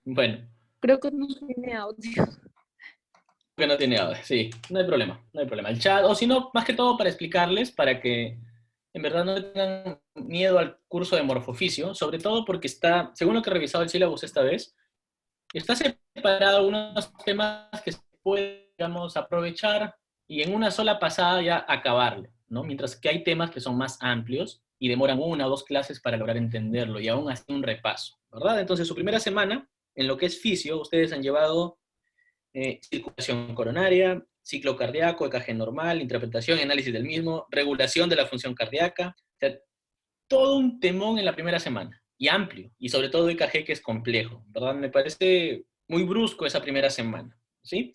Bueno, Creo que no tiene audio. que no tiene audio, sí, no hay problema, no hay problema. El chat, o si no, más que todo para explicarles, para que en verdad no tengan miedo al curso de morfoficio, sobre todo porque está, según lo que he revisado el sílabus esta vez, está separado unos temas que se puede, digamos, aprovechar y en una sola pasada ya acabarlo, ¿no? Mientras que hay temas que son más amplios y demoran una o dos clases para lograr entenderlo y aún así un repaso, ¿verdad? Entonces, su primera semana, en lo que es fisio, ustedes han llevado circulación coronaria, ciclo cardíaco, EKG normal, interpretación y análisis del mismo, regulación de la función cardíaca, o sea, todo un temón en la primera semana, y amplio, y sobre todo EKG que es complejo, ¿verdad? Me parece muy brusco esa primera semana, ¿sí?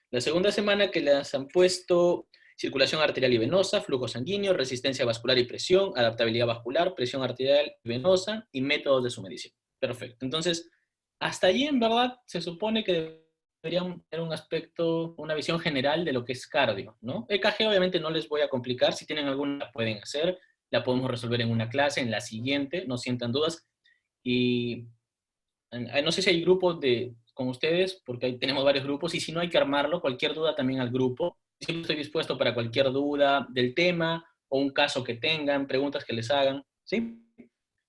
La segunda semana que les han puesto circulación arterial y venosa, flujo sanguíneo, resistencia vascular y presión, adaptabilidad vascular, presión arterial y venosa y métodos de su medición. Perfecto. Entonces, hasta allí en verdad se supone que deberían tener un aspecto, una visión general de lo que es cardio, ¿no? EKG obviamente no les voy a complicar, si tienen alguna pueden hacer, la podemos resolver en una clase, en la siguiente, no sientan dudas. Y no sé si hay grupos con ustedes, porque ahí tenemos varios grupos, y si no hay que armarlo, cualquier duda también al grupo. Siempre estoy dispuesto para cualquier duda del tema o un caso que tengan, preguntas que les hagan, ¿sí?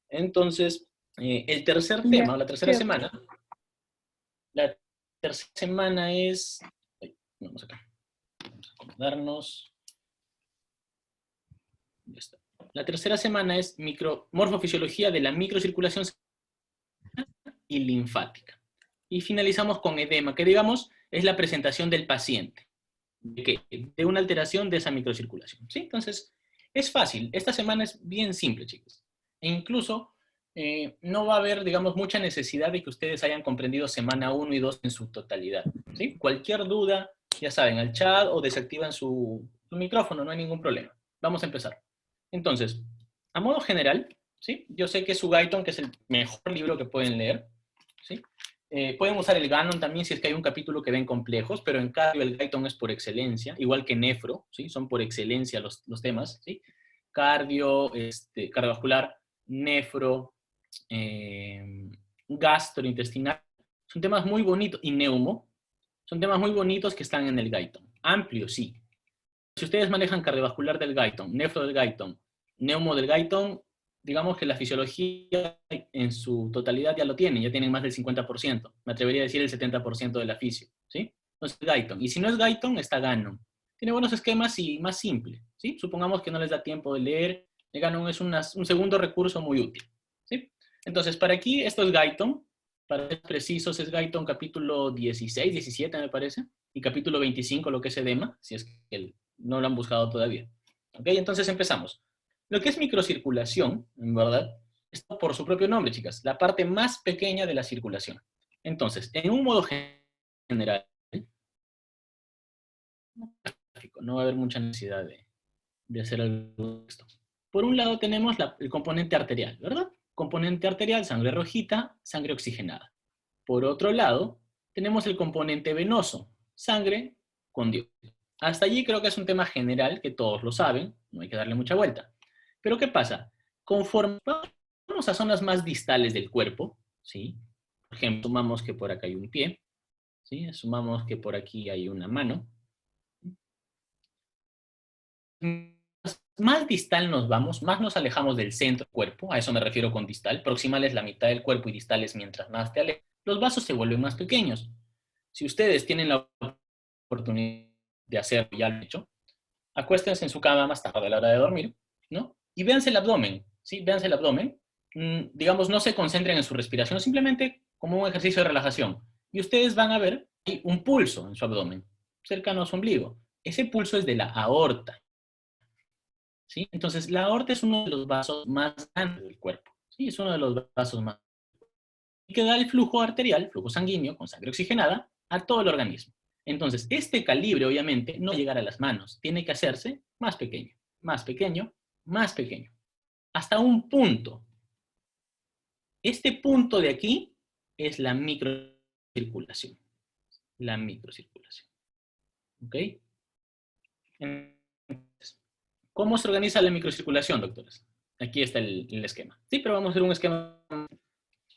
Entonces, el tercer Ya, tema, o la tercera sí, semana, la tercera semana es, vamos acá, vamos a acomodarnos, ya está. La tercera semana es morfofisiología de la microcirculación y linfática. Y finalizamos con edema, que digamos es la presentación del paciente, de una alteración de esa microcirculación. ¿Sí? Entonces, es fácil. Esta semana es bien simple, chicos. E incluso no va a haber, digamos, mucha necesidad de que ustedes hayan comprendido semana 1 y 2 en su totalidad. ¿Sí? Cualquier duda, ya saben, al chat o desactivan su micrófono, no hay ningún problema. Vamos a empezar. Entonces, a modo general, ¿sí? Yo sé que su Guyton, que es el mejor libro que pueden leer, ¿sí? Pueden usar el Gannon también si es que hay un capítulo que ven complejos, pero en cambio el Guyton es por excelencia, igual que Nefro, ¿sí? Son por excelencia los temas, ¿sí? Cardio, cardiovascular, nefro, gastrointestinal, son temas muy bonitos, y neumo, son temas muy bonitos que están en el Guyton. Amplio, sí. Si ustedes manejan cardiovascular del Guyton, nefro del Guyton, neumo del Guyton, digamos que la fisiología en su totalidad ya lo tienen, ya tienen más del 50%, me atrevería a decir el 70% de la fisio, ¿sí? Entonces, Guyton. Y si no es Guyton, está Gannon. Tiene buenos esquemas y más simple, ¿sí? Supongamos que no les da tiempo de leer, el Gannon es un segundo recurso muy útil, ¿sí? Entonces, para aquí, esto es Guyton, para ser precisos, es Guyton capítulo 16, 17 me parece, y capítulo 25, lo que es edema, si es que no lo han buscado todavía. ¿Ok? Entonces empezamos. Lo que es microcirculación, en verdad, está por su propio nombre, chicas, la parte más pequeña de la circulación. Entonces, en un modo general, no va a haber mucha necesidad de hacer algo de esto. Por un lado tenemos el componente arterial, ¿verdad? Componente arterial, sangre rojita, sangre oxigenada. Por otro lado, tenemos el componente venoso, sangre con dióxido. Hasta allí creo que es un tema general que todos lo saben, no hay que darle mucha vuelta. Pero ¿qué pasa? Conforme vamos a zonas más distales del cuerpo, ¿sí? Por ejemplo, sumamos que por acá hay un pie, ¿sí? Sumamos que por aquí hay una mano. Más distal nos vamos, más nos alejamos del centro del cuerpo, a eso me refiero con distal. Proximal es la mitad del cuerpo y distal es mientras más te alejas. Los vasos se vuelven más pequeños. Si ustedes tienen la oportunidad de hacerlo, ya lo han hecho, acuéstense en su cama más tarde a la hora de dormir, ¿no? Y véanse el abdomen, ¿sí? Véanse el abdomen. Digamos, no se concentren en su respiración, simplemente como un ejercicio de relajación. Y ustedes van a ver hay un pulso en su abdomen, cercano a su ombligo. Ese pulso es de la aorta, ¿sí? Entonces, la aorta es uno de los vasos más grandes del cuerpo, ¿sí? Es uno de los vasos más y que da el flujo arterial, flujo sanguíneo con sangre oxigenada, a todo el organismo. Entonces, este calibre obviamente no va a llegar a las manos, tiene que hacerse más pequeño, más pequeño, más pequeño, hasta un punto. Este punto de aquí es la microcirculación, la microcirculación. ¿Ok? Entonces, ¿cómo se organiza la microcirculación, doctores? Aquí está el esquema. Sí, pero vamos a hacer un esquema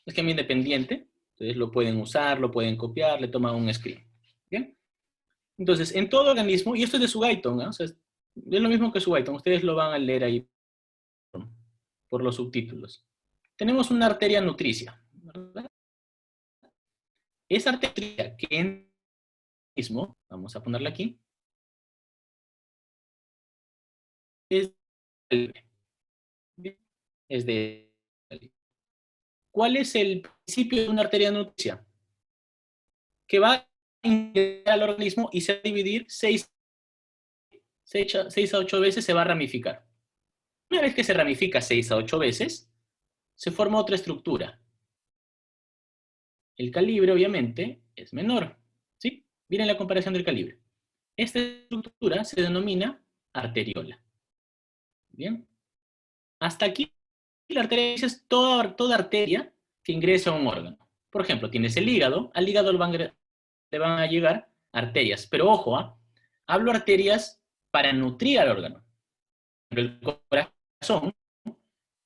independiente. Ustedes lo pueden usar, lo pueden copiar, le toman un screen. ¿Bien? Entonces, en todo organismo, y esto es de su Guyton, ¿no? O sea, es lo mismo que su Guyton, ustedes lo van a leer ahí por los subtítulos. Tenemos una arteria nutricia, ¿verdad? Esa arteria que en el mismo, vamos a ponerla aquí, es de... ¿Cuál es el principio de una arteria nutricia? Que va a ingresar al organismo y se va a dividir 6 a 8 veces, se va a ramificar. Una vez que se ramifica 6 a 8 veces, se forma otra estructura. El calibre, obviamente, es menor. ¿Sí? Miren la comparación del calibre. Esta estructura se denomina arteriola. ¿Bien? Hasta aquí, la arteria es toda arteria que ingresa a un órgano. Por ejemplo, tienes el hígado, al hígado le van a llegar arterias. Pero ojo, hablo arterias para nutrir al órgano. Pero el corazón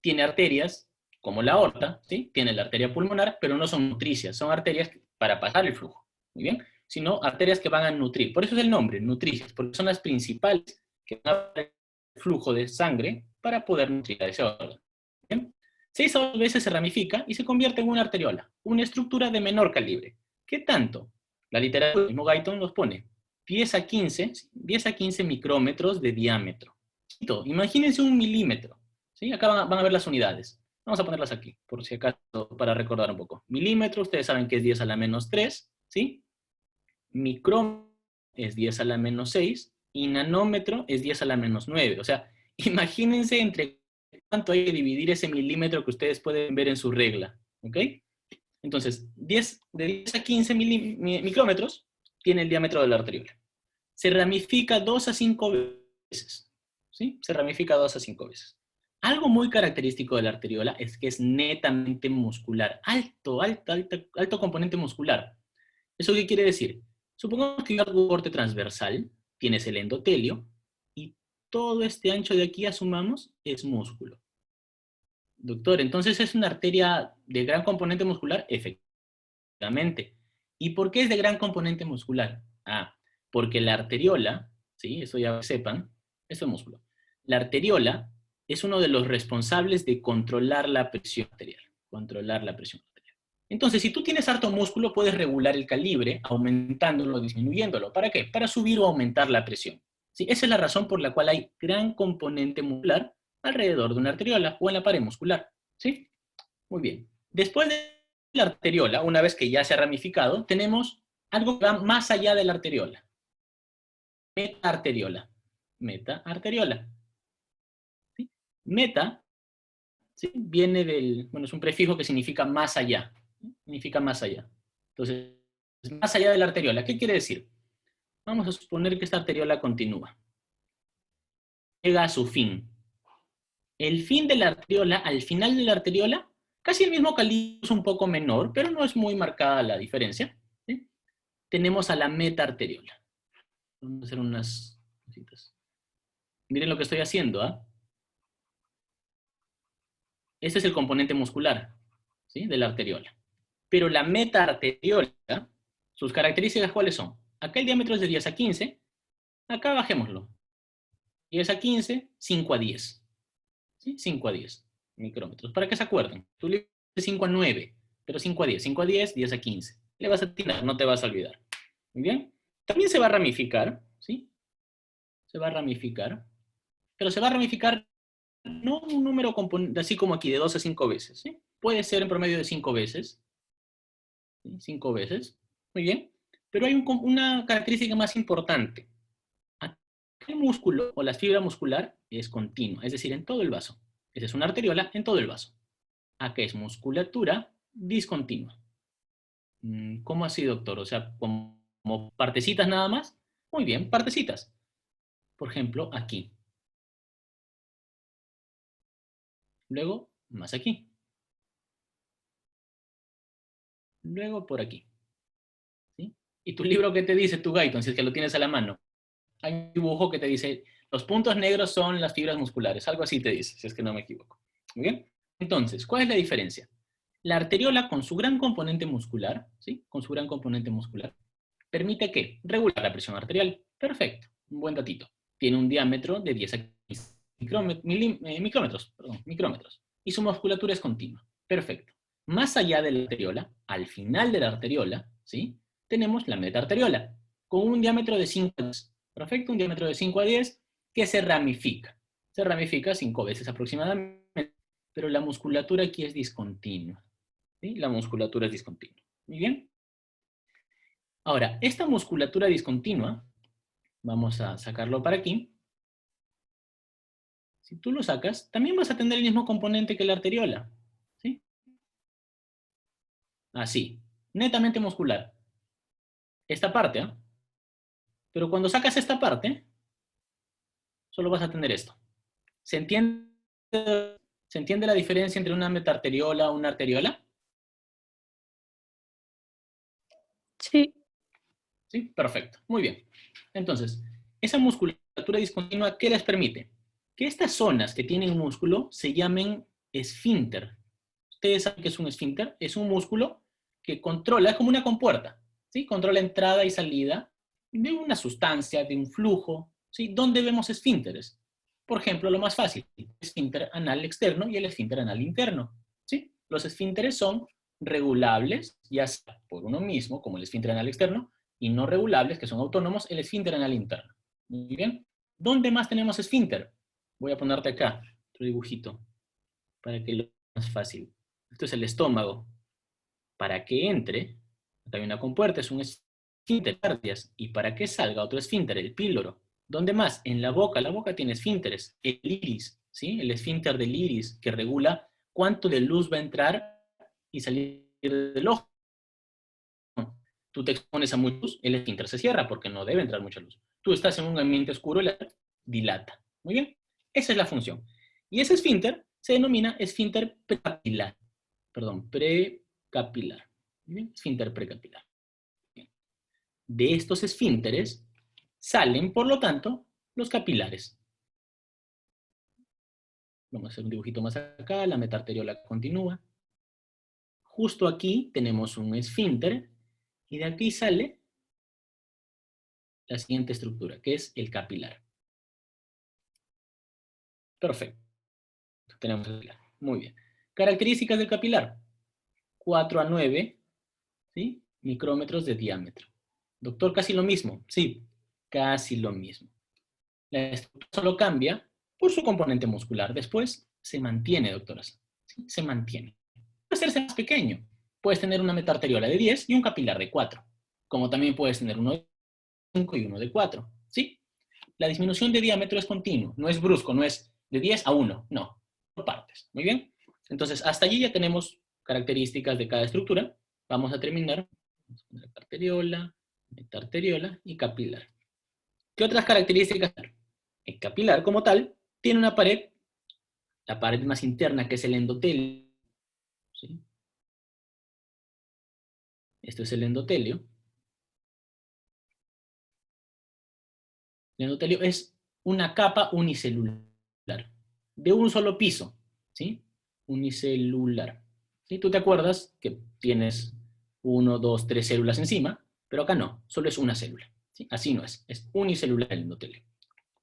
tiene arterias como la aorta, ¿sí? Tiene la arteria pulmonar, pero no son nutricias, son arterias para pasar el flujo, ¿muy bien? Sino arterias que van a nutrir. Por eso es el nombre, nutricias, porque son las principales que van a dar el flujo de sangre para poder nutrir a ese órgano. ¿Bien? 6 a 8 veces se ramifica y se convierte en una arteriola, una estructura de menor calibre. ¿Qué tanto? La literatura, el mismo Guyton nos pone 10 a 15 micrómetros de diámetro. Imagínense un milímetro. ¿Sí? Acá van a ver las unidades. Vamos a ponerlas aquí, por si acaso, para recordar un poco. Milímetro, ustedes saben que es 10 a la menos 3, ¿sí? Micrómetro es 10 a la menos 6, y nanómetro es 10 a la menos 9. O sea, imagínense entre cuánto hay que dividir ese milímetro que ustedes pueden ver en su regla, ¿ok? Entonces, de 10 a 15 micrómetros tiene el diámetro de la arteriola. Se ramifica 2 a 5 veces, ¿sí? Se ramifica 2 a 5 veces. Algo muy característico de la arteriola es que es netamente muscular. Alto componente muscular. ¿Eso qué quiere decir? Supongamos que hay un corte transversal, tienes el endotelio, y todo este ancho de aquí, asumamos, es músculo. Doctor, entonces es una arteria de gran componente muscular, efectivamente. ¿Y por qué es de gran componente muscular? Porque la arteriola, ¿sí? Eso ya sepan, eso es músculo. La arteriola es uno de los responsables de controlar la presión arterial. Controlar la presión arterial. Entonces, si tú tienes harto músculo, puedes regular el calibre, aumentándolo o disminuyéndolo. ¿Para qué? Para subir o aumentar la presión. ¿Sí? Esa es la razón por la cual hay gran componente muscular alrededor de una arteriola o en la pared muscular. ¿Sí? Muy bien. Después de la arteriola, una vez que ya se ha ramificado, tenemos algo que va más allá de la arteriola. Metaarteriola. Metaarteriola. ¿Sí? Meta, ¿sí? Viene es un prefijo que significa más allá. ¿Sí? Significa más allá. Entonces, más allá de la arteriola. ¿Qué quiere decir? Vamos a suponer que esta arteriola continúa. Llega a su fin. El fin de la arteriola, al final de la arteriola, casi el mismo calibre, es un poco menor, pero no es muy marcada la diferencia. ¿Sí? Tenemos a la metaarteriola. Vamos a hacer unas cositas. Miren lo que estoy haciendo, Este es el componente muscular, ¿sí? De la arteriola. Pero la metaarteriola, sus características, ¿cuáles son? Acá el diámetro es de 10 a 15, acá bajémoslo. 10 a 15, 5 a 10. ¿Sí? 5 a 10 micrómetros. Para que se acuerden, tú le dices 5 a 9, pero 5 a 10. 5 a 10, 10 a 15. Le vas a atinar, no te vas a olvidar. Muy bien. También se va a ramificar, ¿sí? Se va a ramificar, pero se va a ramificar no un número así como aquí, de 2 a 5 veces, ¿sí? Puede ser en promedio de 5 veces, ¿sí? 5 veces, muy bien, pero hay una característica más importante. El músculo o la fibra muscular es continua, es decir, en todo el vaso. Esa es una arteriola en todo el vaso. Acá es musculatura discontinua. ¿Cómo así, doctor? O sea, como partecitas nada más. Muy bien, partecitas. Por ejemplo, aquí. Luego, más aquí. Luego, por aquí. ¿Sí? ¿Y tu libro qué te dice, tu Guyton, si es que lo tienes a la mano? Hay un dibujo que te dice, los puntos negros son las fibras musculares. Algo así te dice, si es que no me equivoco. ¿Muy bien? Entonces, ¿cuál es la diferencia? La arteriola, con su gran componente muscular, ¿sí? Con su gran componente muscular, permite ¿qué? Regular la presión arterial. Perfecto, un buen datito. Tiene un diámetro de 10 a 15 micrómetros, perdón, micrómetros. Y su musculatura es continua. Perfecto. Más allá de la arteriola, al final de la arteriola, ¿sí? Tenemos la metaarteriola, con un diámetro de 5 a 10. Perfecto, un diámetro de 5 a 10 que se ramifica. Se ramifica 5 veces aproximadamente, pero la musculatura aquí es discontinua. ¿Sí? La musculatura es discontinua. Muy bien. Ahora, esta musculatura discontinua, vamos a sacarlo para aquí. Si tú lo sacas, también vas a tener el mismo componente que la arteriola. ¿Sí? Así, netamente muscular. Esta parte, ¿eh? Pero cuando sacas esta parte, solo vas a tener esto. ¿Se entiende, ¿se entiende la diferencia entre una metaarteriola y una arteriola? Sí. ¿Sí? Perfecto. Muy bien. Entonces, esa musculatura discontinua, ¿qué les permite? Que estas zonas que tienen músculo se llamen esfínter. Ustedes saben que es un esfínter. Es un músculo que controla, es como una compuerta, ¿sí? Controla entrada y salida de una sustancia, de un flujo, ¿sí? ¿Dónde vemos esfínteres? Por ejemplo, lo más fácil, el esfínter anal externo y el esfínter anal interno, ¿sí? Los esfínteres son regulables, ya sea por uno mismo, como el esfínter anal externo, y no regulables, que son autónomos, el esfínter anal interno. Muy bien. ¿Dónde más tenemos esfínter? Voy a ponerte acá otro dibujito para que lo veas más fácil. Esto es el estómago. Para que entre, acá hay una compuerta, es un esfínter, y para que salga otro esfínter, el píloro. ¿Dónde más? En la boca tiene esfínteres. El iris, ¿sí? El esfínter del iris, que regula cuánto de luz va a entrar y salir del ojo. Tú te expones a mucha luz, el esfínter se cierra porque no debe entrar mucha luz. Tú estás en un ambiente oscuro, la dilata. Muy bien, esa es la función. Y ese esfínter se denomina esfínter precapilar. Perdón, precapilar. Muy bien, esfínter precapilar. Bien. De estos esfínteres salen, por lo tanto, los capilares. Vamos a hacer un dibujito más acá, la metaarteriola continúa. Justo aquí tenemos un esfínter y de aquí sale la siguiente estructura, que es el capilar. Perfecto. Tenemos el capilar. Muy bien. Características del capilar. 4 a 9, ¿sí? Micrómetros de diámetro. Doctor, casi lo mismo. Sí, casi lo mismo. La estructura solo cambia por su componente muscular. Después se mantiene, doctoras. ¿Sí? Se mantiene. Puede hacerse más pequeño. Puedes tener una metaarteriola de 10 y un capilar de 4. Como también puedes tener uno de 5 y uno de 4. ¿Sí? La disminución de diámetro es continuo. No es brusco, no es de 10 a 1. No. Por partes. Muy bien. Entonces, hasta allí ya tenemos características de cada estructura. Vamos a terminar. Vamos a poner arteriola, metaarteriola y capilar. ¿Qué otras características? El capilar, como tal, tiene una pared, la pared más interna, que es el endotelio. ¿Sí? Esto es el endotelio. El endotelio es una capa unicelular, de un solo piso, ¿sí? Unicelular. ¿Sí? Tú te acuerdas que tienes 1, 2, 3 células encima, pero acá no, solo es una célula. ¿Sí? Así no es unicelular el endotelio.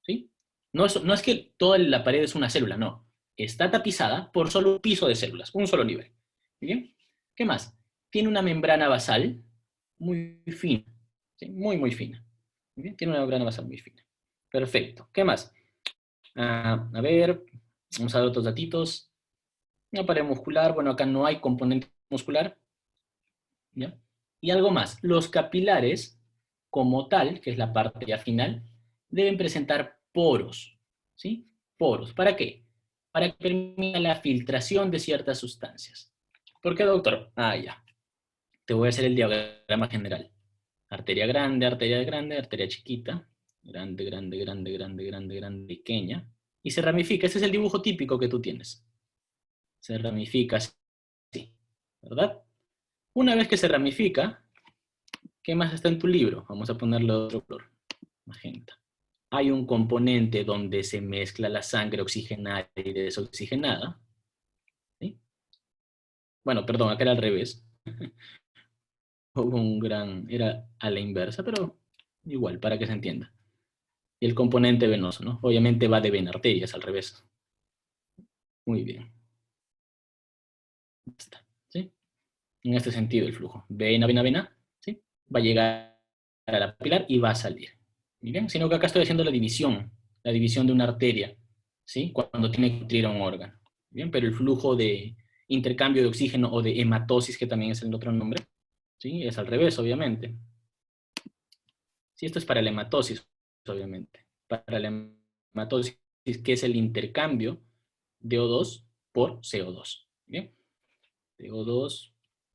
¿Sí? No es que toda la pared es una célula, no. Está tapizada por solo un piso de células, un solo nivel. ¿Bien? ¿Qué más? Tiene una membrana basal muy fina, ¿sí? Muy, muy fina. ¿Bien? Tiene una membrana basal muy fina. Perfecto. ¿Qué más? A ver, vamos a ver otros datitos. Una pared muscular, bueno, acá no hay componente muscular. ¿Ya? Y algo más. Los capilares, como tal, que es la parte ya final, deben presentar poros. ¿Sí? Poros. ¿Para qué? Para que permita la filtración de ciertas sustancias. ¿Por qué, doctor? Ya. Te voy a hacer el diagrama general. Arteria grande, arteria chiquita. Grande, grande, grande, grande, grande, grande, pequeña. Y se ramifica. Ese es el dibujo típico que tú tienes. Se ramifica así. ¿Verdad? Una vez que se ramifica, ¿qué más está en tu libro? Vamos a ponerle otro color. Magenta. Hay un componente donde se mezcla la sangre oxigenada y desoxigenada. ¿Sí? Bueno, perdón, acá era al revés. Hubo un gran, era a la inversa, pero igual, para que se entienda. Y el componente venoso, ¿no? Obviamente va de vena a arterias, al revés. Muy bien. Ya está, ¿sí? En este sentido el flujo. Vena, vena, vena, ¿sí? Va a llegar a la capilar y va a salir. ¿Muy bien? Sino que acá estoy haciendo la división de una arteria, ¿sí? Cuando tiene que nutrir a un órgano. ¿Bien? Pero el flujo de intercambio de oxígeno o de hematosis, que también es el otro nombre, ¿sí? Es al revés, obviamente. Sí, esto es para la hematosis, obviamente. Para la hematosis, que es el intercambio de O2 por CO2. ¿Bien? De O2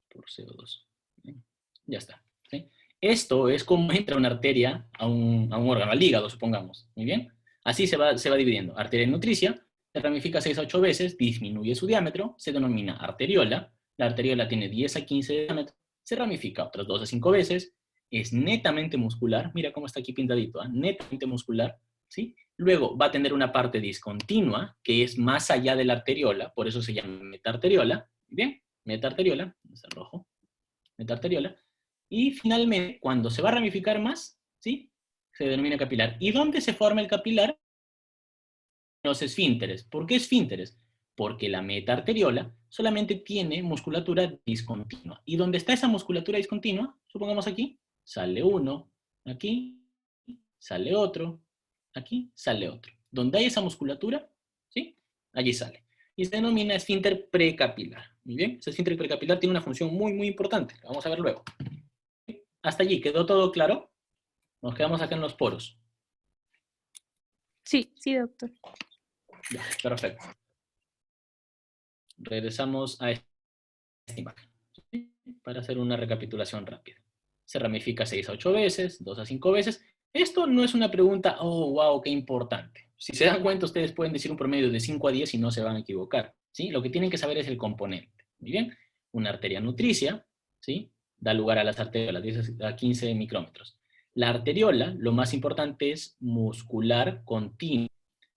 por CO2. ¿Bien? Ya está. ¿Sí? Esto es como entra una arteria a un órgano, al hígado, supongamos. Muy bien. Así se va dividiendo. Arteria nutricia se ramifica 6 a 8 veces, disminuye su diámetro, se denomina arteriola. La arteriola tiene 10 a 15 de diámetro, se ramifica otras 2 a 5 veces, es netamente muscular. Mira cómo está aquí pintadito, ¿eh? Netamente muscular. ¿Sí? Luego va a tener una parte discontinua, que es más allá de la arteriola, por eso se llama metarteriola. Bien, metarteriola, es el rojo, metarteriola. Y finalmente, cuando se va a ramificar más, ¿sí? Se denomina capilar. ¿Y dónde se forma el capilar? Los esfínteres. ¿Por qué esfínteres? Porque la metarteriola solamente tiene musculatura discontinua. ¿Y dónde está esa musculatura discontinua? Supongamos aquí, sale uno, aquí, sale otro, aquí, sale otro. Donde hay esa musculatura, ¿sí? Allí sale. Y se denomina esfínter precapilar. Muy bien, ese esfínter precapilar tiene una función muy, muy importante. La vamos a ver luego. Hasta allí, ¿quedó todo claro? Nos quedamos acá en los poros. Sí, sí, doctor. Ya, perfecto. Regresamos a esta imagen, ¿sí? Para hacer una recapitulación rápida. Se ramifica 6 a 8 veces, 2 a 5 veces. Esto no es una pregunta, oh, wow, qué importante. Si se dan cuenta, ustedes pueden decir un promedio de 5 a 10 y no se van a equivocar, ¿sí? Lo que tienen que saber es el componente. Muy bien. Una arteria nutricia, ¿sí? Da lugar a las arteriolas, 10 a 15 micrómetros. La arteriola, lo más importante es muscular continuo.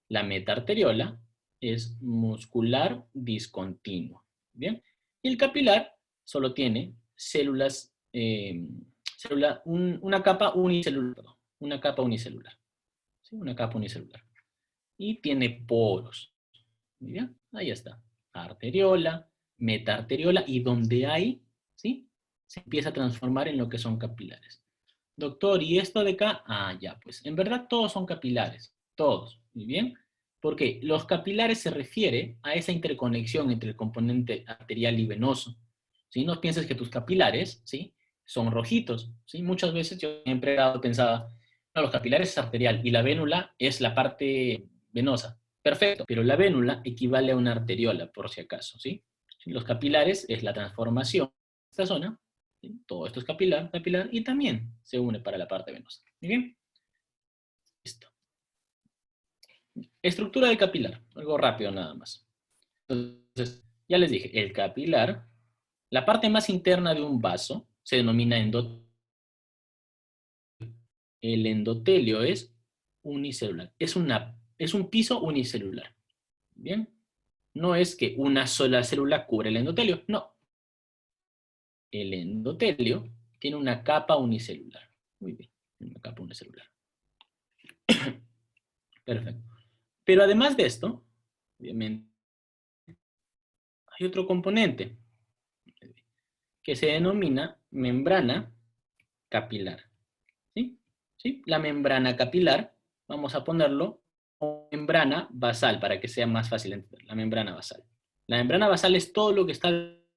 La metarteriola es muscular discontinuo. ¿Bien? Y el capilar solo tiene células, una capa unicelular. Perdón, una capa unicelular. ¿Sí? Una capa unicelular. Y tiene poros. ¿Bien? Ahí está. Arteriola, metarteriola, y donde hay, ¿sí? Se empieza a transformar en lo que son capilares. Doctor, ¿y esto de acá? Ah, ya, pues en verdad todos son capilares, todos, muy bien. Porque los capilares se refiere a esa interconexión entre el componente arterial y venoso. ¿Sí? No pienses que tus capilares, ¿sí? Son rojitos, ¿sí? Muchas veces yo siempre pensaba, no, los capilares es arterial y la vénula es la parte venosa. Perfecto, pero la vénula equivale a una arteriola, por si acaso, ¿sí? Los capilares es la transformación de esta zona. ¿Sí? Todo esto es capilar, capilar, y también se une para la parte venosa. ¿Muy bien? Listo. Estructura del capilar. Algo rápido nada más. Entonces, ya les dije, el capilar, la parte más interna de un vaso se denomina endotelio. El endotelio es unicelular. Es un piso unicelular. ¿Bien? No es que una sola célula cubre el endotelio. No. El endotelio tiene una capa unicelular. Muy bien. Una capa unicelular. Perfecto. Pero además de esto, obviamente, hay otro componente que se denomina membrana capilar. ¿Sí? ¿Sí? La membrana capilar, vamos a ponerlo como membrana basal para que sea más fácil entender. La membrana basal. La membrana basal es todo lo que está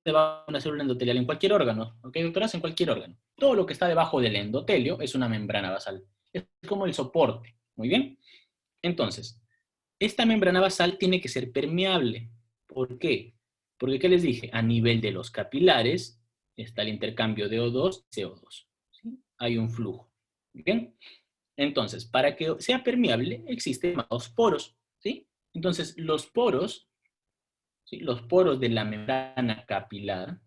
debajo de una célula endotelial en cualquier órgano. ¿Ok, doctoras? En cualquier órgano. Todo lo que está debajo del endotelio es una membrana basal. Es como el soporte. Muy bien. Entonces, esta membrana basal tiene que ser permeable. ¿Por qué? Porque, ¿qué les dije? A nivel de los capilares está el intercambio de O2 y CO2. ¿Sí? Hay un flujo. ¿Bien? Entonces, para que sea permeable, existen llamados poros. ¿Sí? Entonces, los poros, ¿sí? Los poros de la membrana capilar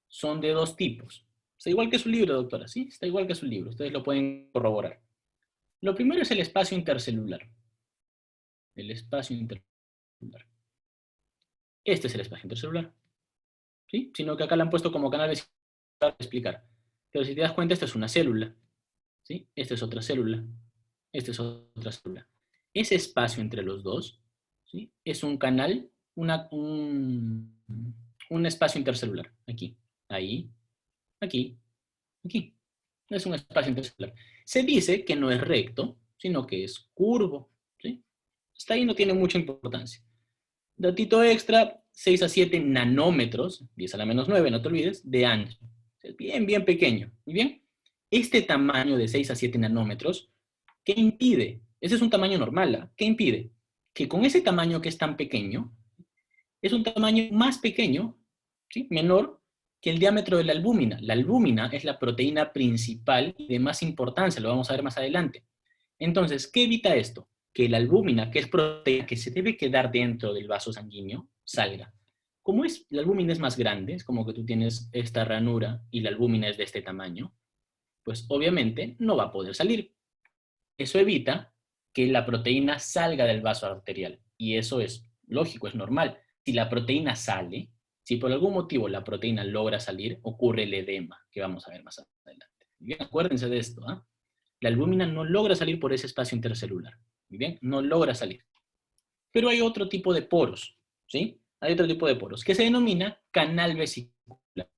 son de dos tipos. Está igual que su libro, doctora. ¿Sí? Está igual que su libro. Ustedes lo pueden corroborar. Lo primero es el espacio intercelular. El espacio intercelular. Este es el espacio intercelular. ¿sí? Sino que acá la han puesto como canal vesicular para explicar. Pero si te das cuenta, esta es una célula, ¿sí? Esta es otra célula, esta es otra célula. Ese espacio entre los dos, ¿sí? Es un canal, un espacio intercelular. Aquí, ahí, aquí, aquí. Es un espacio intercelular. Se dice que no es recto, sino que es curvo, ¿sí? Hasta ahí no tiene mucha importancia. Datito extra, 6 a 7 nanómetros, 10 a la menos 9, no te olvides, de ancho. Es bien, bien pequeño. Muy bien. Este tamaño de 6 a 7 nanómetros, ¿qué impide? Ese es un tamaño normal, ¿ah? ¿Qué impide? Que con ese tamaño que es tan pequeño, es un tamaño más pequeño, ¿sí? Menor que el diámetro de la albúmina. La albúmina es la proteína principal y de más importancia, lo vamos a ver más adelante. Entonces, ¿qué evita esto? Que la albúmina, que es proteína que se debe quedar dentro del vaso sanguíneo, salga. Como la albúmina es más grande, es como que tú tienes esta ranura y la albúmina es de este tamaño, pues obviamente no va a poder salir. Eso evita que la proteína salga del vaso arterial. Y eso es lógico, es normal. Si la proteína sale, si por algún motivo la proteína logra salir, ocurre el edema, que vamos a ver más adelante. Bien, acuérdense de esto, ¿ah? La albúmina no logra salir por ese espacio intercelular. Muy bien, no logra salir. Pero hay otro tipo de poros, ¿sí? Hay otro tipo de poros que se denomina canal vesicular.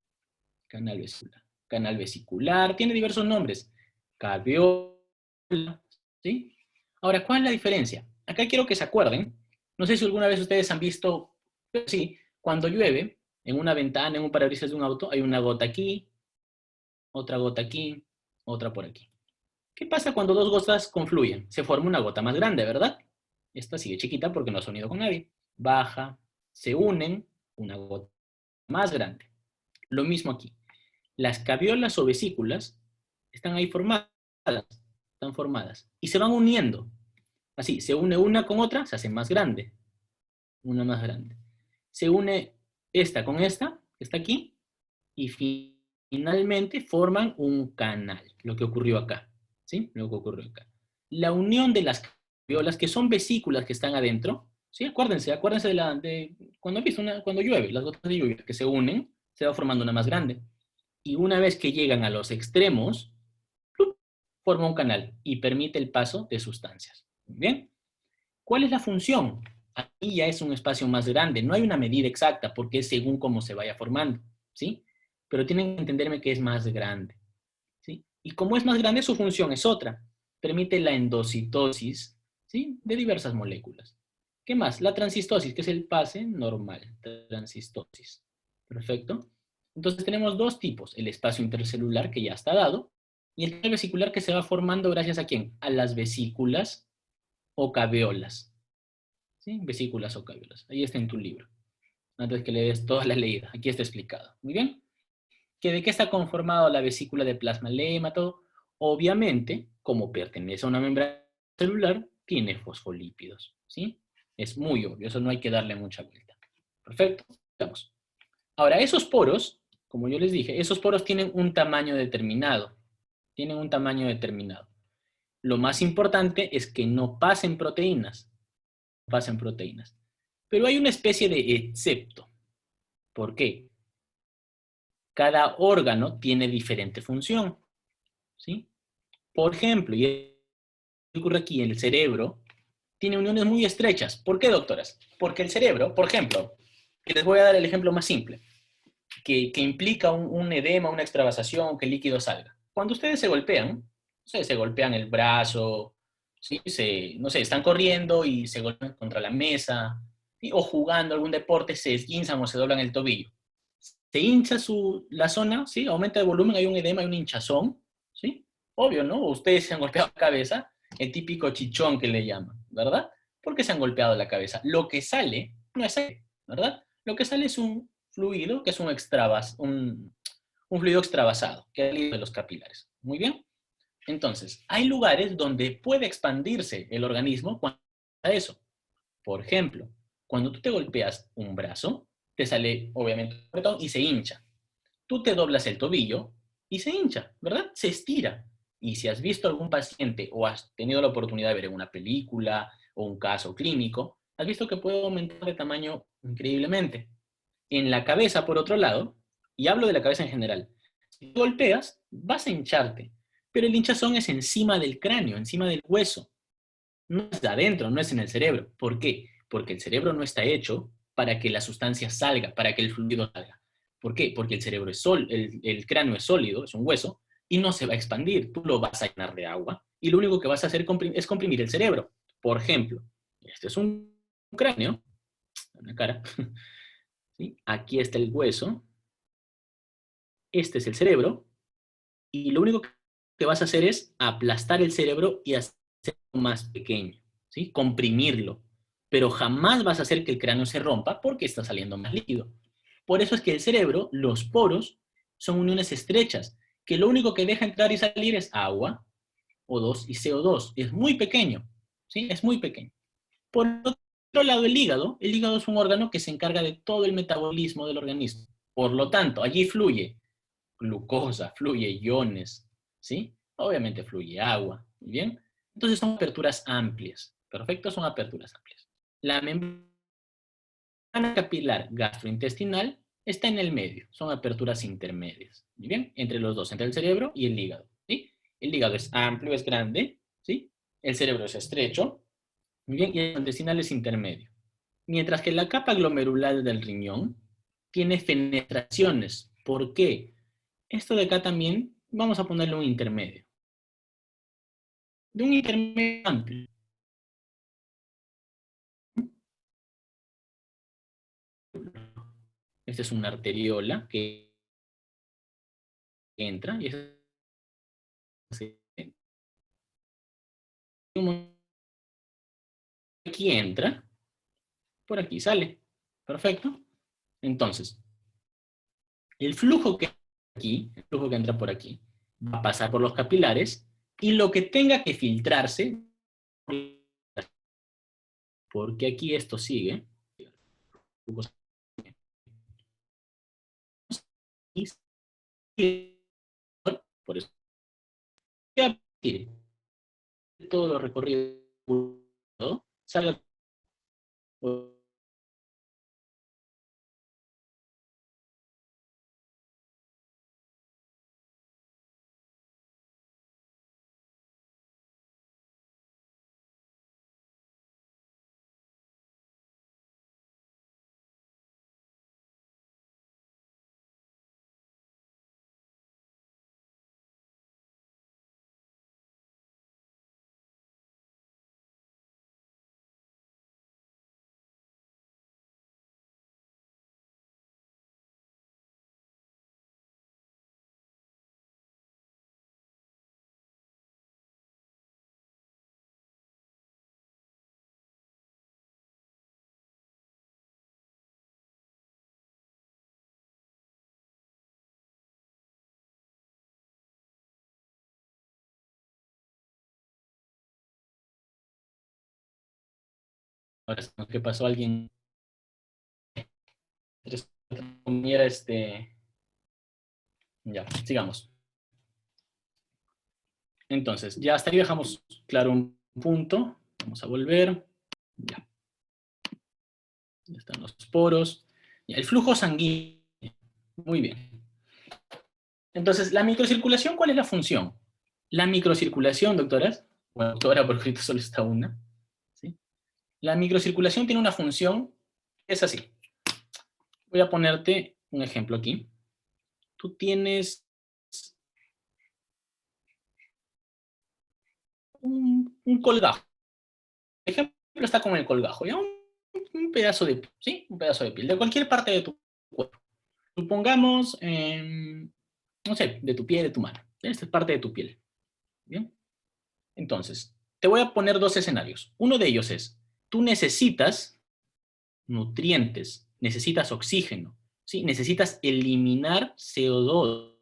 Canal vesicular. Canal vesicular tiene diversos nombres. Caveola, ¿sí? Ahora, ¿cuál es la diferencia? Acá quiero que se acuerden. No sé si alguna vez ustedes han visto, pero sí, cuando llueve, en una ventana, en un parabrisas de un auto, hay una gota aquí, otra por aquí. ¿Qué pasa cuando dos gotas confluyen? Se forma una gota más grande, ¿verdad? Esta sigue chiquita porque no ha unido con nadie. Baja, se unen, una gota más grande. Lo mismo aquí. Las caviolas o vesículas están ahí formadas, están formadas y se van uniendo. Así, se une una con otra, se hace más grande, una más grande. Se une esta con esta, que está aquí, y finalmente forman un canal, lo que ocurrió acá, ¿sí? Lo que ocurrió acá. La unión de las caviolas, que son vesículas que están adentro, ¿sí? Acuérdense de cuando, cuando llueve, las gotas de lluvia que se unen, se va formando una más grande. Y una vez que llegan a los extremos, ¡plup!, forma un canal y permite el paso de sustancias. ¿Bien? ¿Cuál es la función? Aquí ya es un espacio más grande. No hay una medida exacta porque es según cómo se vaya formando, ¿sí? Pero tienen que entenderme que es más grande, ¿sí? Y como es más grande, su función es otra. Permite la endocitosis, ¿sí? De diversas moléculas. ¿Qué más? La transistosis, que es el pase normal. Transistosis. Perfecto. Entonces tenemos dos tipos. El espacio intercelular, que ya está dado, y el canal vesicular que se va formando gracias a ¿quién? A las vesículas o caveolas. ¿Sí? Vesículas o caviolas. Ahí está en tu libro. Antes que le des toda la leída. Aquí está explicado. Muy bien. ¿De qué está conformado la vesícula de plasma todo? Obviamente, como pertenece a una membrana celular, tiene fosfolípidos. ¿Sí? Es muy obvio. Eso no hay que darle mucha vuelta. Perfecto. Vamos. Ahora, esos poros, como yo les dije, esos poros tienen un tamaño determinado. Tienen un tamaño determinado. Lo más importante es que no pasen proteínas. Pasen proteínas. Pero hay una especie de excepto. ¿Por qué? Cada órgano tiene diferente función, ¿sí? Por ejemplo, y ocurre aquí, el cerebro tiene uniones muy estrechas. ¿Por qué, doctoras? Porque el cerebro, por ejemplo, y les voy a dar el ejemplo más simple, que implica un edema, una extravasación, que el líquido salga. Cuando ustedes se golpean, se golpean el brazo, ¿sí? No sé, están corriendo y se golpean contra la mesa, ¿sí? O jugando algún deporte, se esguinzan o se doblan el tobillo. Se hincha la zona, ¿sí? Aumenta el volumen, hay un edema, hay un hinchazón, ¿sí? Obvio, ¿no? Ustedes se han golpeado la cabeza, el típico chichón que le llaman, ¿verdad? Porque se han golpeado la cabeza. Lo que sale no es sangre, ¿verdad? Lo que sale es un fluido, que es un fluido extravasado, que es el de los capilares. Muy bien. Entonces, hay lugares donde puede expandirse el organismo cuando pasa eso. Por ejemplo, cuando tú te golpeas un brazo, te sale obviamente un apretón y se hincha. Tú te doblas el tobillo y se hincha, ¿verdad? Se estira. Y si has visto algún paciente o has tenido la oportunidad de ver en una película o un caso clínico, has visto que puede aumentar de tamaño increíblemente. En la cabeza, por otro lado, y hablo de la cabeza en general, si golpeas, vas a hincharte, pero el hinchazón es encima del cráneo, encima del hueso, no es de adentro, no es en el cerebro. ¿Por qué? Porque el cerebro no está hecho para que la sustancia salga, para que el fluido salga. ¿Por qué? Porque el cerebro es el cráneo es sólido, es un hueso, y no se va a expandir. Tú lo vas a llenar de agua, y lo único que vas a hacer es comprimir el cerebro. Por ejemplo, este es un cráneo, una cara, ¿sí? Aquí está el hueso, este es el cerebro, y lo único que vas a hacer es aplastar el cerebro y hacerlo más pequeño, ¿sí? Comprimirlo. Pero jamás vas a hacer que el cráneo se rompa porque está saliendo más líquido. Por eso es que el cerebro, los poros, son uniones estrechas, que lo único que deja entrar y salir es agua, O2 y CO2. Es muy pequeño, ¿sí? Es muy pequeño. Por otro lado, el hígado es un órgano que se encarga de todo el metabolismo del organismo. Por lo tanto, allí fluye glucosa, fluye iones, ¿sí? Obviamente fluye agua, ¿muy bien? Entonces son aperturas amplias, perfecto, son aperturas amplias. La membrana capilar gastrointestinal está en el medio, son aperturas intermedias, ¿muy bien? Entre los dos, entre el cerebro y el hígado, ¿sí? El hígado es amplio, es grande, ¿sí? El cerebro es estrecho, muy bien, y el intestinal es intermedio. Mientras que la capa glomerular del riñón tiene fenestraciones. ¿Por qué? Esto de acá también vamos a ponerle un intermedio. De un intermedio amplio. Esta es una arteriola que entra y aquí entra, por aquí sale. Perfecto. Entonces, el flujo que aquí, el flujo que entra por aquí, va a pasar por los capilares y lo que tenga que filtrarse, porque aquí esto sigue, y por eso todo lo recorrido salga. Ahora, ¿qué pasó? Alguien comiera Ya, sigamos. Entonces, ya hasta ahí dejamos claro un punto. Vamos a volver. Ya. Ya están los poros. Ya, el flujo sanguíneo. Muy bien. Entonces, la microcirculación, ¿cuál es la función? La microcirculación, doctoras, bueno, doctora, porque ahorita solo está una, ¿sí? La microcirculación tiene una función, es así. Voy a ponerte un ejemplo aquí. Tú tienes un colgajo. Por ejemplo, está con el colgajo, ¿ya? Un pedazo de, ¿sí? Un pedazo de piel, de cualquier parte de tu cuerpo. Supongamos, no sé, de tu pie, de tu mano. Esta es parte de tu piel. ¿Bien? Entonces, te voy a poner dos escenarios. Uno de ellos es, tú necesitas nutrientes, necesitas oxígeno, ¿sí? Necesitas eliminar CO2,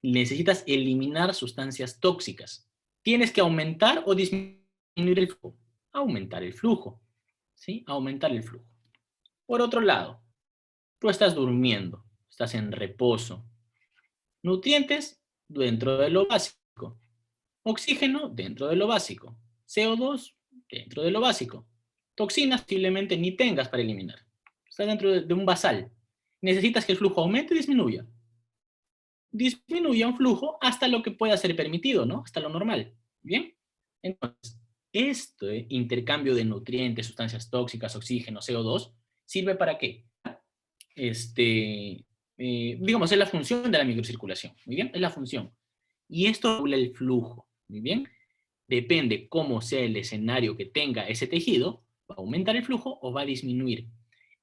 necesitas eliminar sustancias tóxicas. Tienes que aumentar o disminuir el flujo. Aumentar el flujo, ¿sí? Aumentar el flujo. Por otro lado, tú estás durmiendo, estás en reposo. Nutrientes dentro de lo básico. Oxígeno dentro de lo básico. CO2 dentro de lo básico. Toxinas posiblemente ni tengas para eliminar. Está dentro de un basal. ¿Necesitas que el flujo aumente o disminuya? Disminuya un flujo hasta lo que pueda ser permitido, ¿no? Hasta lo normal. ¿Bien? Entonces, este intercambio de nutrientes, sustancias tóxicas, oxígeno, CO2, ¿sirve para qué? Digamos, es la función de la microcirculación. Muy bien, es la función. Y esto regula el flujo. Muy bien. Depende cómo sea el escenario que tenga ese tejido, va a aumentar el flujo o va a disminuir.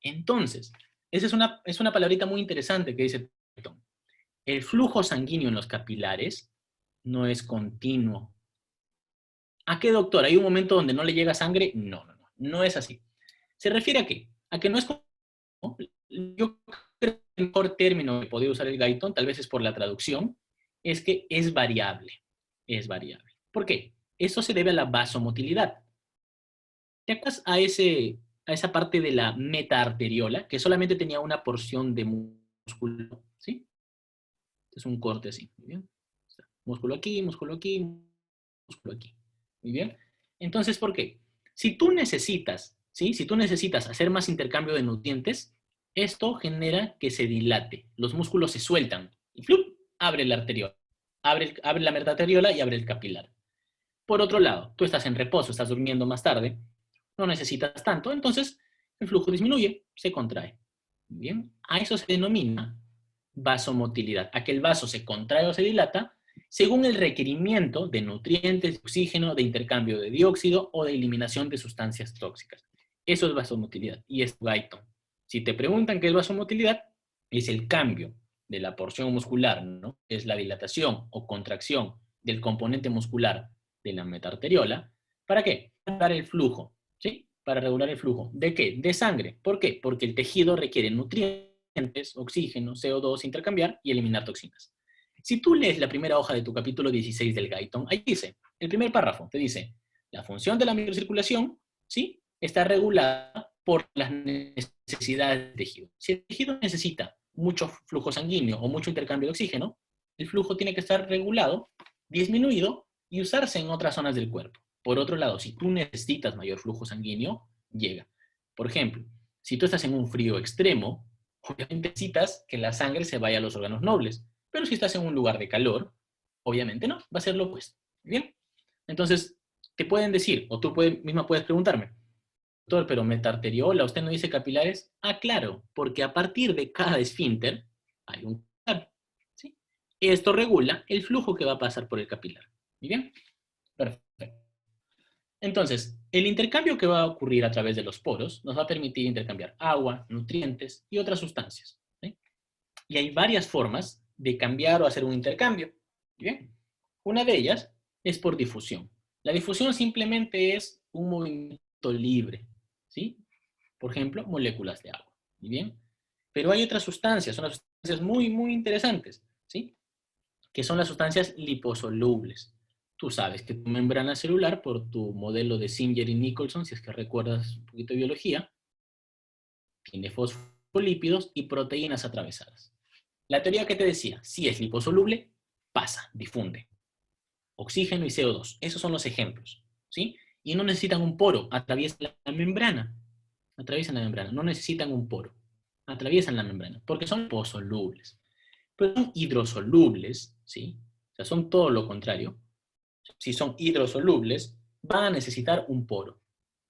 Entonces, esa es una palabrita muy interesante que dice Tom. El flujo sanguíneo en los capilares no es continuo. ¿A qué, doctor? ¿Hay un momento donde no le llega sangre? No, no, no. No es así. ¿Se refiere a qué? A que no es continuo. Yo creo que el mejor término que podría usar el Guyton, tal vez es por la traducción, es que es variable. Es variable. ¿Por qué? Eso se debe a la vasomotilidad. ¿Te acuerdas a esa parte de la metaarteriola que solamente tenía una porción de músculo? ¿Sí? Es un corte así. ¿Muy bien? Músculo aquí, músculo aquí, músculo aquí. ¿Muy bien? Entonces, ¿por qué? Si tú necesitas, ¿sí? Si tú necesitas hacer más intercambio de nutrientes, esto genera que se dilate. Los músculos se sueltan y ¡flup! Abre la arteriola. Abre la metaarteriola y abre el capilar. Por otro lado, tú estás en reposo, estás durmiendo más tarde, no necesitas tanto, entonces el flujo disminuye, se contrae. Bien, a eso se denomina vasomotilidad, a que el vaso se contrae o se dilata según el requerimiento de nutrientes, de oxígeno, de intercambio de dióxido o de eliminación de sustancias tóxicas. Eso es vasomotilidad y es Guyton. Si te preguntan qué es vasomotilidad, es el cambio de la porción muscular, ¿no? Es la dilatación o contracción del componente muscular de la metaarteriola. ¿Para qué? Para regular el flujo, ¿sí? Para regular el flujo. ¿De qué? De sangre. ¿Por qué? Porque el tejido requiere nutrientes, oxígeno, CO2, intercambiar y eliminar toxinas. Si tú lees la primera hoja de tu capítulo 16 del Guyton, ahí dice, el primer párrafo te dice, la función de la microcirculación, ¿sí? Está regulada por las necesidades del tejido. Si el tejido necesita mucho flujo sanguíneo o mucho intercambio de oxígeno, el flujo tiene que estar regulado, disminuido y usarse en otras zonas del cuerpo. Por otro lado, si tú necesitas mayor flujo sanguíneo, llega. Por ejemplo, si tú estás en un frío extremo, obviamente necesitas que la sangre se vaya a los órganos nobles. Pero si estás en un lugar de calor, obviamente no, va a ser lo opuesto. ¿Bien? Entonces, te pueden decir, o tú misma puedes preguntarme, doctor, pero metaarteriola, ¿usted no dice capilares? Ah, claro, porque a partir de cada esfínter hay un capilar. ¿Sí? Esto regula el flujo que va a pasar por el capilar. ¿Muy bien? Perfecto. Entonces, el intercambio que va a ocurrir a través de los poros nos va a permitir intercambiar agua, nutrientes y otras sustancias. ¿Sí? Y hay varias formas de cambiar o hacer un intercambio. ¿Bien? Una de ellas es por difusión. La difusión simplemente es un movimiento libre. ¿Sí? Por ejemplo, moléculas de agua. ¿Muy bien? Pero hay otras sustancias, son las sustancias muy, muy interesantes. ¿Sí? Que son las sustancias liposolubles. Tú sabes que tu membrana celular, por tu modelo de Singer y Nicholson, si es que recuerdas un poquito de biología, tiene fosfolípidos y proteínas atravesadas. La teoría que te decía, si es liposoluble, pasa, difunde. Oxígeno y CO2, esos son los ejemplos, ¿sí? Y no necesitan un poro, atraviesan la membrana. Atraviesan la membrana, no necesitan un poro. Atraviesan la membrana, porque son liposolubles. Pero son hidrosolubles, ¿sí? O sea, son todo lo contrario. Si son hidrosolubles, van a necesitar un poro.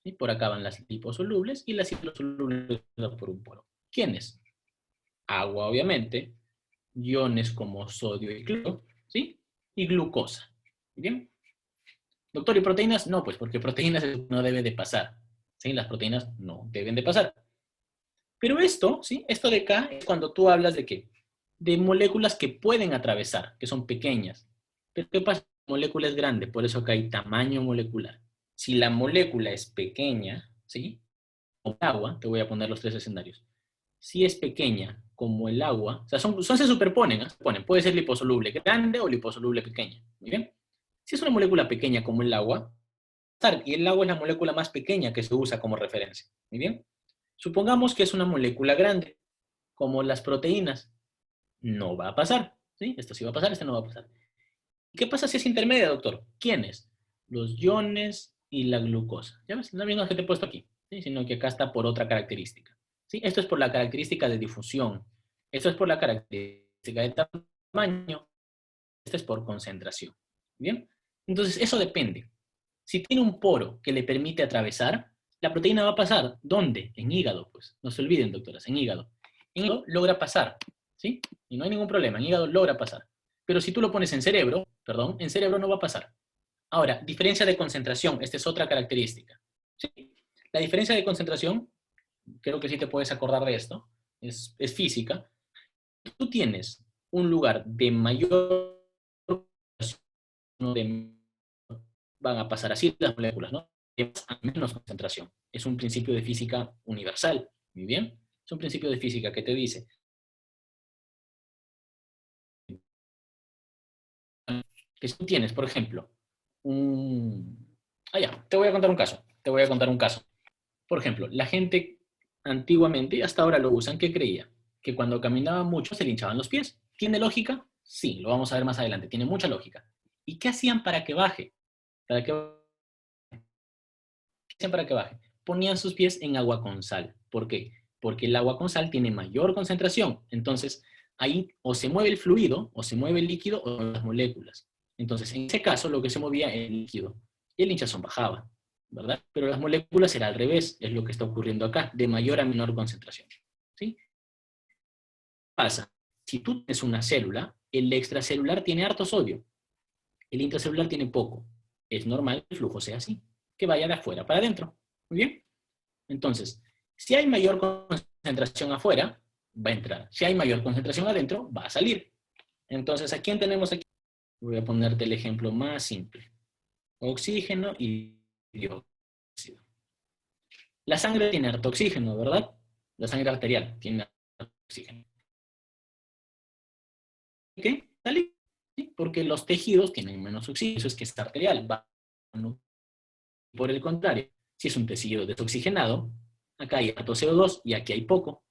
¿Sí? Por acá van las liposolubles y las hidrosolubles por un poro. ¿Quiénes? Agua, obviamente, iones como sodio y cloro, ¿sí? Y glucosa. ¿Bien? Doctor, ¿y proteínas? No, pues porque proteínas no debe de pasar. ¿Sí? Las proteínas no deben de pasar. Pero esto, ¿sí? Esto de acá es cuando tú hablas de qué? De moléculas que pueden atravesar, que son pequeñas. Pero ¿qué pasa? La molécula es grande, por eso acá hay tamaño molecular. Si la molécula es pequeña, ¿sí? Como el agua, te voy a poner los tres escenarios. Si es pequeña como el agua, o sea, se superponen, ¿no? Puede ser liposoluble grande o liposoluble pequeña. ¿Muy bien? Si es una molécula pequeña como el agua, y el agua es la molécula más pequeña que se usa como referencia. ¿Muy bien? Supongamos que es una molécula grande, como las proteínas. No va a pasar. ¿Sí? Esto sí va a pasar, esto no va a pasar. ¿Qué pasa si es intermedia, doctor? ¿Quiénes? Los iones y la glucosa. ¿Ya ves? No es lo que te he puesto aquí, ¿sí? Sino que acá está por otra característica. ¿Sí? Esto es por la característica de difusión. Esto es por la característica de tamaño, este es por concentración. ¿Bien? Entonces, eso depende. Si tiene un poro que le permite atravesar, la proteína va a pasar. ¿Dónde? En hígado, pues. No se olviden, doctoras, en hígado. En hígado logra pasar, ¿sí? Y no hay ningún problema, en hígado logra pasar. Pero si tú lo pones en cerebro, perdón, en cerebro no va a pasar. Ahora, diferencia de concentración, esta es otra característica. ¿Sí? La diferencia de concentración, creo que sí te puedes acordar de esto, es física. Tú tienes un lugar de mayor de, van a pasar así las moléculas, ¿no? De más a menos concentración. Es un principio de física universal. Muy bien. Es un principio de física que te dice que si tú tienes, por ejemplo, un... Ah, ya, te voy a contar un caso. Te voy a contar un caso. Por ejemplo, la gente antiguamente, y hasta ahora lo usan, ¿qué creía? Que cuando caminaba mucho se le hinchaban los pies. ¿Tiene lógica? Sí, lo vamos a ver más adelante. Tiene mucha lógica. ¿Y qué hacían para que baje? ¿Para qué hacían para que baje? Ponían sus pies en agua con sal. ¿Por qué? Porque el agua con sal tiene mayor concentración. Entonces, ahí o se mueve el fluido, o se mueve el líquido, o las moléculas. Entonces, en ese caso, lo que se movía era el líquido. Y el hinchazón bajaba, ¿verdad? Pero las moléculas era al revés, es lo que está ocurriendo acá, de mayor a menor concentración. ¿Sí? ¿Qué pasa? Si tú tienes una célula, el extracelular tiene harto sodio, el intracelular tiene poco. Es normal que el flujo sea así, que vaya de afuera para adentro. ¿Muy bien? Entonces, si hay mayor concentración afuera, va a entrar. Si hay mayor concentración adentro, va a salir. Entonces, ¿a quién tenemos aquí? Voy a ponerte el ejemplo más simple. Oxígeno y dióxido. La sangre tiene harto oxígeno, ¿verdad? La sangre arterial tiene harto oxígeno. ¿Por qué? ¿Sale? ¿Sí? Porque los tejidos tienen menos oxígeno, eso es que es arterial. Por el contrario, si es un tejido desoxigenado, acá hay harto CO2 y aquí hay poco.